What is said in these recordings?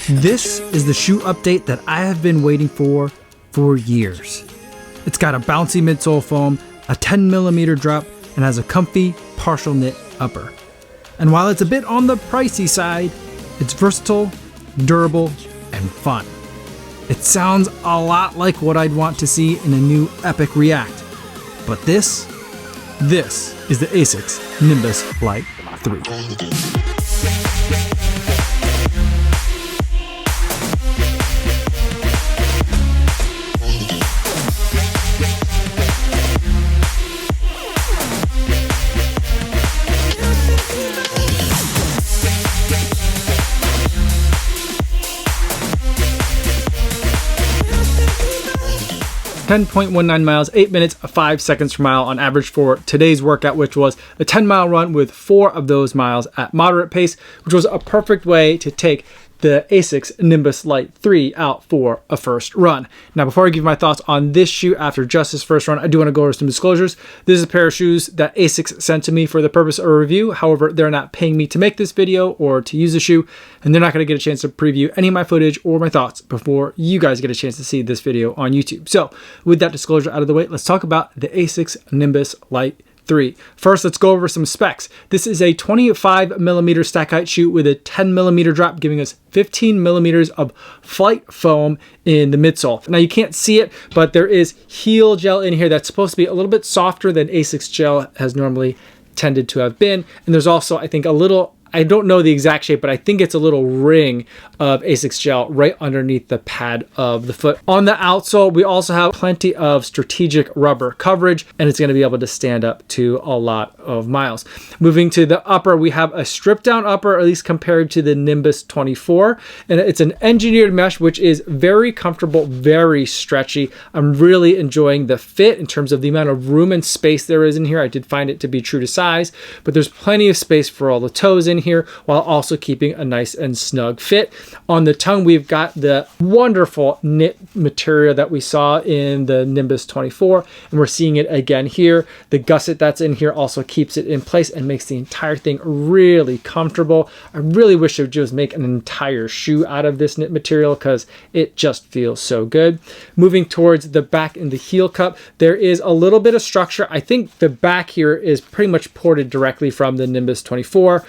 This is the shoe update that I have been waiting for years. It's got a bouncy midsole foam, a 10mm drop, and has a comfy partial knit upper. And while it's a bit on the pricey side, it's versatile, durable, and fun. It sounds a lot like what I'd want to see in a new Epic React. But this is the ASICS Nimbus Lite 3. 10.19 miles, 8 minutes, 5 seconds per mile on average for today's workout, which was a 10-mile run with 4 of those miles at moderate pace, which was a perfect way to take the ASICS Nimbus Lite 3 out for a first run. Now, before I give my thoughts on this shoe after just this first run, I do want to go over some disclosures. This is a pair of shoes that ASICS sent to me for the purpose of a review. However, they're not paying me to make this video or to use the shoe, and they're not going to get a chance to preview any of my footage or my thoughts before you guys get a chance to see this video on YouTube. So with that disclosure out of the way, let's talk about the ASICS Nimbus Lite 3. First, let's go over some specs. This is a 25mm stack height shoe with a 10mm drop, giving us 15mm of flight foam in the midsole. Now, you can't see it, but there is heel gel in here that's supposed to be a little bit softer than ASICS gel has normally tended to have been. And there's also, I think, a little, I don't know the exact shape, but I think it's a little ring of ASICS gel right underneath the pad of the foot. On the outsole, we also have plenty of strategic rubber coverage, and it's going to be able to stand up to a lot of miles. Moving to the upper, we have a stripped down upper, at least compared to the Nimbus 24, and it's an engineered mesh, which is very comfortable, very stretchy. I'm really enjoying the fit in terms of the amount of room and space there is in here. I did find it to be true to size, but there's plenty of space for all the toes in here, while also keeping a nice and snug fit. On the tongue, we've got the wonderful knit material that we saw in the Nimbus 24, and we're seeing it again here. The gusset that's in here also keeps it in place and makes the entire thing really comfortable. I really wish they would just make an entire shoe out of this knit material because it just feels so good. Moving towards the back and the heel cup, there is a little bit of structure. I think the back here is pretty much ported directly from the Nimbus 24.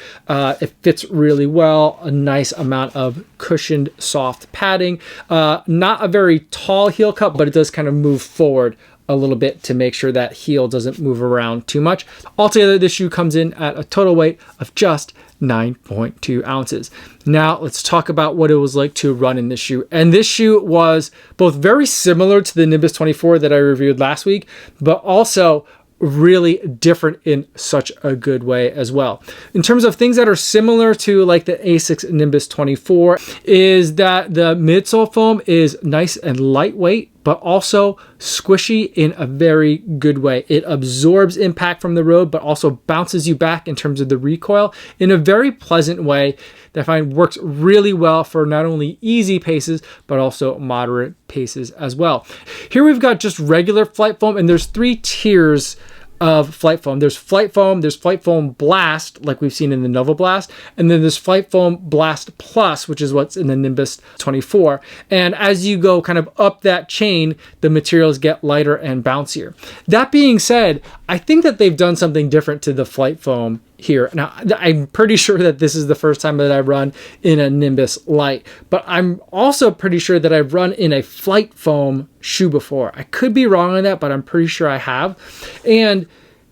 It fits really well, a nice amount of cushioned soft padding. Not a very tall heel cup, but it does kind of move forward a little bit to make sure that heel doesn't move around too much. Altogether, this shoe comes in at a total weight of just 9.2 ounces. Now let's talk about what it was like to run in this shoe. And this shoe was both very similar to the Nimbus 24 that I reviewed last week, but also really different in such a good way as well. In terms of things that are similar to like the ASICS Nimbus 24 is that the midsole foam is nice and lightweight, but also squishy in a very good way. It absorbs impact from the road, but also bounces you back in terms of the recoil in a very pleasant way that I find works really well for not only easy paces, but also moderate paces as well. Here we've got just regular flight foam, and there's 3 tiers of flight foam. There's flight foam blast, like we've seen in the Nova Blast, and then there's flight foam blast plus, which is what's in the Nimbus 24. And as you go kind of up that chain, the materials get lighter and bouncier. That being said, I think that they've done something different to the flight foam here. Now, I'm pretty sure that this is the first time that I've run in a Nimbus Lite, but I'm also pretty sure that I've run in a flight foam shoe before. I could be wrong on that, but I'm pretty sure I have. And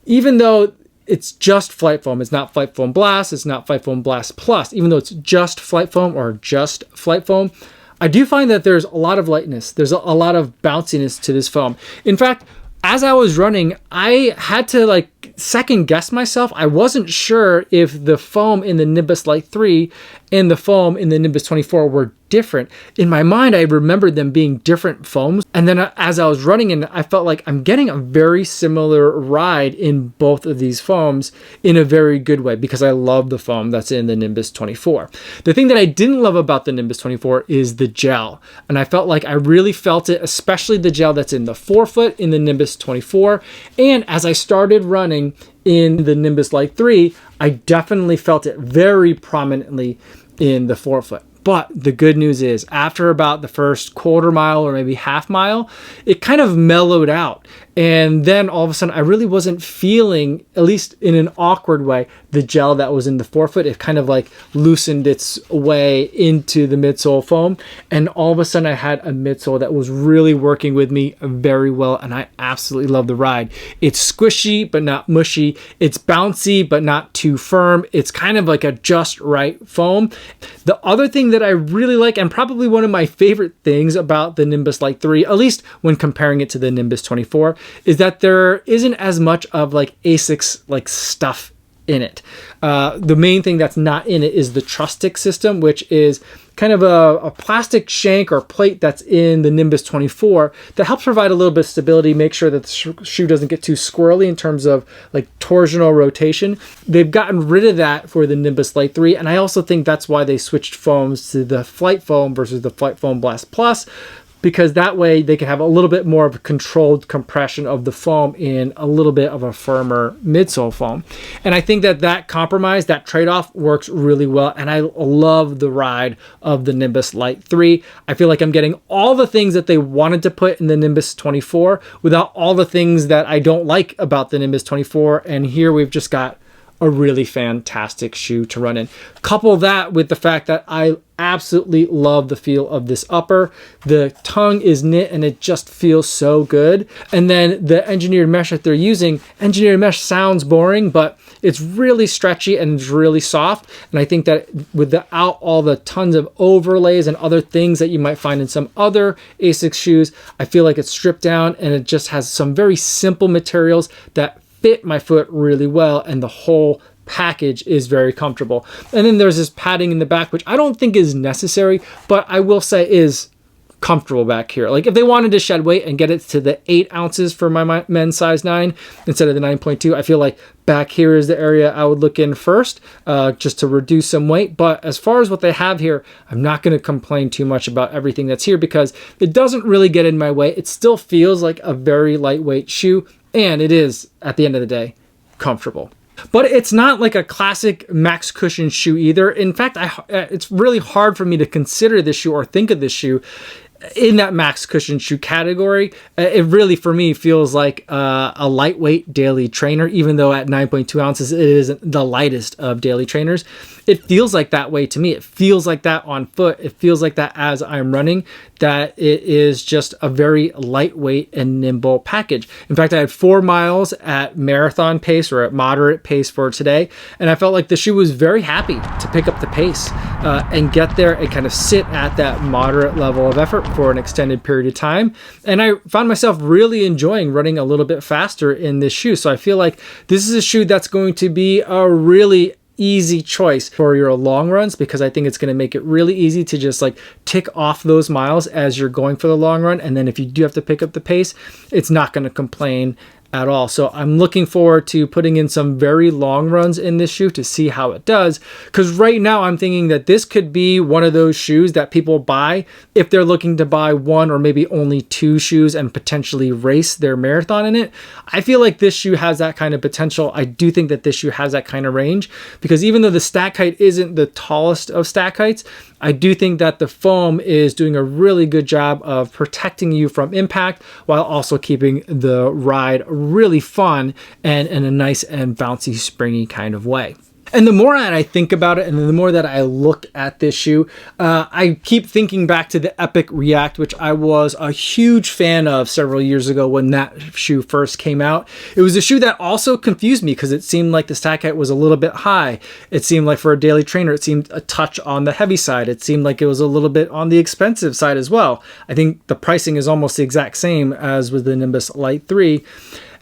even though it's just flight foam, it's not flight foam blast, it's not flight foam blast plus, even though it's just flight foam or just flight foam, I do find that there's a lot of lightness. There's a lot of bounciness to this foam. In fact, as I was running, I had to second guess myself. I wasn't sure if the foam in the Nimbus Lite 3 and the foam in the Nimbus 24 were different. In my mind, I remembered them being different foams. And then as I was running, and I felt like I'm getting a very similar ride in both of these foams in a very good way because I love the foam that's in the Nimbus 24. The thing that I didn't love about the Nimbus 24 is the gel. And I felt like I really felt it, especially the gel that's in the forefoot in the Nimbus 24. And as I started running in the Nimbus Lite 3, I definitely felt it very prominently in the forefoot. But the good news is after about the first quarter mile or maybe half mile, it kind of mellowed out. And then all of a sudden, I really wasn't feeling, at least in an awkward way, the gel that was in the forefoot. It kind of like loosened its way into the midsole foam. And all of a sudden, I had a midsole that was really working with me very well. And I absolutely love the ride. It's squishy, but not mushy. It's bouncy, but not too firm. It's kind of like a just right foam. The other thing that I really like, and probably one of my favorite things about the Nimbus Lite 3, at least when comparing it to the Nimbus 24, is that there isn't as much of like ASICS like stuff in it. The main thing that's not in it is the truss stick system, which is kind of a plastic shank or plate that's in the Nimbus 24 that helps provide a little bit of stability, make sure that the shoe doesn't get too squirrely in terms of like torsional rotation. They've gotten rid of that for the Nimbus Lite 3, and I also think that's why they switched foams to the Flight Foam versus the Flight Foam Blast Plus, because that way they can have a little bit more of a controlled compression of the foam in a little bit of a firmer midsole foam. And I think that that compromise, that trade-off works really well. And I love the ride of the Nimbus Lite 3. I feel like I'm getting all the things that they wanted to put in the Nimbus 24 without all the things that I don't like about the Nimbus 24. And here we've just got a really fantastic shoe to run in. Couple that with the fact that I absolutely love the feel of this upper. The tongue is knit and it just feels so good. And then the engineered mesh that they're using, engineered mesh sounds boring, but it's really stretchy and it's really soft. And I think that without all the tons of overlays and other things that you might find in some other ASICS shoes, I feel like it's stripped down and it just has some very simple materials that fit my foot really well, and the whole package is very comfortable. And then there's this padding in the back, which I don't think is necessary, but I will say is comfortable back here. Like if they wanted to shed weight and get it to the 8 ounces for my men's size 9 instead of the 9.2, I feel like back here is the area I would look in first, just to reduce some weight. But as far as what they have here, I'm not going to complain too much about everything that's here because it doesn't really get in my way. It still feels like a very lightweight shoe, and it is, at the end of the day, comfortable. But it's not like a classic max cushion shoe either. In fact, it's really hard for me to consider this shoe or think of this shoe in that max cushion shoe category. It really, for me, feels like a lightweight daily trainer, even though at 9.2 ounces, it isn't the lightest of daily trainers. It feels like that way to me. It feels like that on foot. It feels like that as I'm running, that it is just a very lightweight and nimble package. In fact, I had 4 miles at marathon pace or at moderate pace for today, and I felt like the shoe was very happy to pick up the pace and get there and kind of sit at that moderate level of effort for an extended period of time. And I found myself really enjoying running a little bit faster in this shoe. So I feel like this is a shoe that's going to be a really easy choice for your long runs, because I think it's going to make it really easy to just like tick off those miles as you're going for the long run. And then if you do have to pick up the pace, it's not going to complain at all. So I'm looking forward to putting in some very long runs in this shoe to see how it does. Because right now I'm thinking that this could be one of those shoes that people buy if they're looking to buy 1 or maybe only 2 shoes and potentially race their marathon in it. I feel like this shoe has that kind of potential. I do think that this shoe has that kind of range, because even though the stack height isn't the tallest of stack heights, I do think that the foam is doing a really good job of protecting you from impact while also keeping the ride really fun and in a nice and bouncy, springy kind of way. And the more that I think about it and the more that I look at this shoe, I keep thinking back to the Epic React, which I was a huge fan of several years ago when that shoe first came out. It was a shoe that also confused me because it seemed like the stack height was a little bit high. It seemed like for a daily trainer, it seemed a touch on the heavy side. It seemed like it was a little bit on the expensive side as well. I think the pricing is almost the exact same as with the Nimbus Lite 3.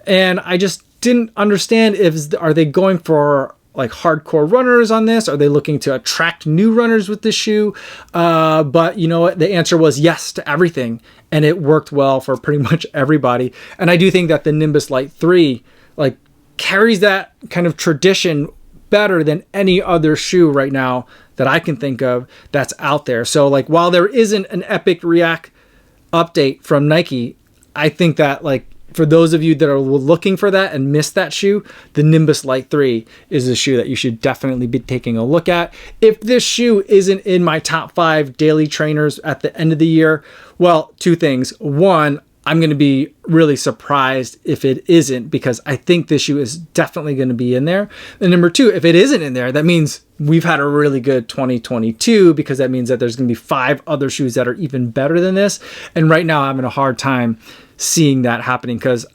And I just didn't understand are they going for like hardcore runners on this? Are they looking to attract new runners with this shoe? But you know what? The answer was yes to everything. And it worked well for pretty much everybody. And I do think that the Nimbus Lite 3 like carries that kind of tradition better than any other shoe right now that I can think of that's out there. So like while there isn't an Epic React update from Nike, I think that like for those of you that are looking for that and missed that shoe, the Nimbus Lite 3 is a shoe that you should definitely be taking a look at. If this shoe isn't in my top 5 daily trainers at the end of the year, well, two things. One, I'm going to be really surprised if it isn't, because I think this shoe is definitely going to be in there. And number two, if it isn't in there, that means we've had a really good 2022, because that means that there's going to be 5 other shoes that are even better than this. And right now I'm having a hard time seeing that happening, because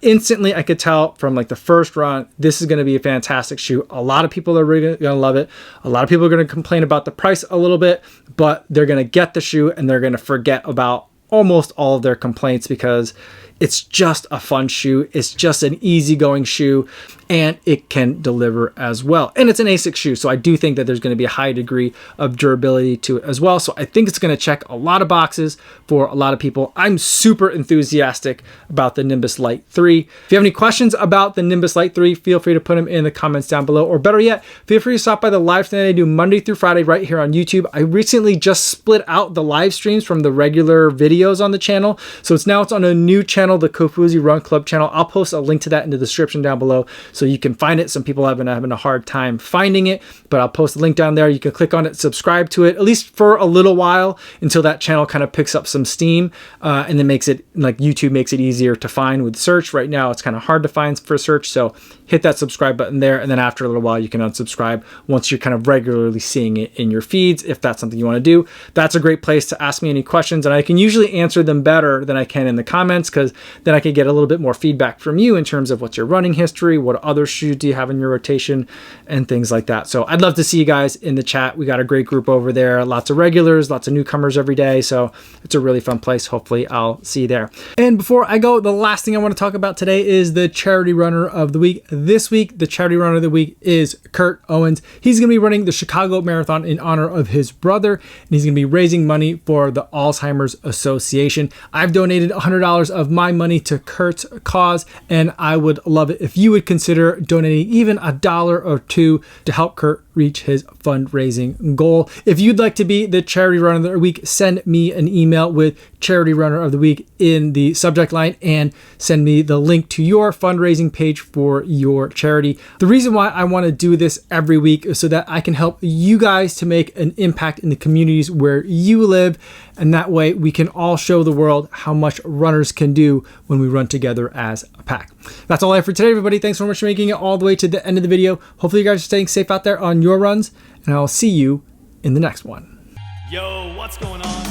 instantly I could tell from like the first run, this is going to be a fantastic shoe. A lot of people are really going to love it. A lot of people are going to complain about the price a little bit, but they're going to get the shoe and they're going to forget about almost all of their complaints, because it's just a fun shoe. It's just an easygoing shoe, and it can deliver as well. And it's an ASICS shoe, so I do think that there's going to be a high degree of durability to it as well. So I think it's going to check a lot of boxes for a lot of people. I'm super enthusiastic about the Nimbus Lite 3. If you have any questions about the Nimbus Lite 3, feel free to put them in the comments down below. Or better yet, feel free to stop by the live stream that I do Monday through Friday right here on YouTube. I recently just split out the live streams from the regular videos on the channel. So it's on a new channel, the Kofuzi Run Club channel. I'll post a link to that in the description down below so you can find it. Some people have been having a hard time finding it, but I'll post a link down there. You can click on it, subscribe to it, at least for a little while, until that channel kind of picks up some steam, and then makes it, like YouTube makes it easier to find with search. Right now it's kind of hard to find for search, so hit that subscribe button there, and then after a little while you can unsubscribe once you're kind of regularly seeing it in your feeds, if that's something you want to do. That's a great place to ask me any questions, and I can usually answer them better than I can in the comments, because then I can get a little bit more feedback from you in terms of what's your running history, what other shoes do you have in your rotation, and things like that. So I'd love to see you guys in the chat. We got a great group over there, lots of regulars, lots of newcomers every day, so it's a really fun place. Hopefully I'll see you there. And before I go, the last thing I want to talk about today is the charity runner of the week. This week, the charity runner of the week is Kurt Owens. He's going to be running the Chicago Marathon in honor of his brother, and he's going to be raising money for the Alzheimer's Association. I've donated $100 of my money to Kurt's cause, and I would love it if you would consider donating even $1 or $2 to help Kurt reach his fundraising goal. If you'd like to be the charity runner of the week, send me an email with charity runner of the week in the subject line and send me the link to your fundraising page for your charity. The reason why I want to do this every week is so that I can help you guys to make an impact in the communities where you live, and that way we can all show the world how much runners can do when we run together as a pack. That's all I have for today, everybody. Thanks so much for making it all the way to the end of the video. Hopefully you guys are staying safe out there on your runs, and I'll see you in the next one. Yo, what's going on?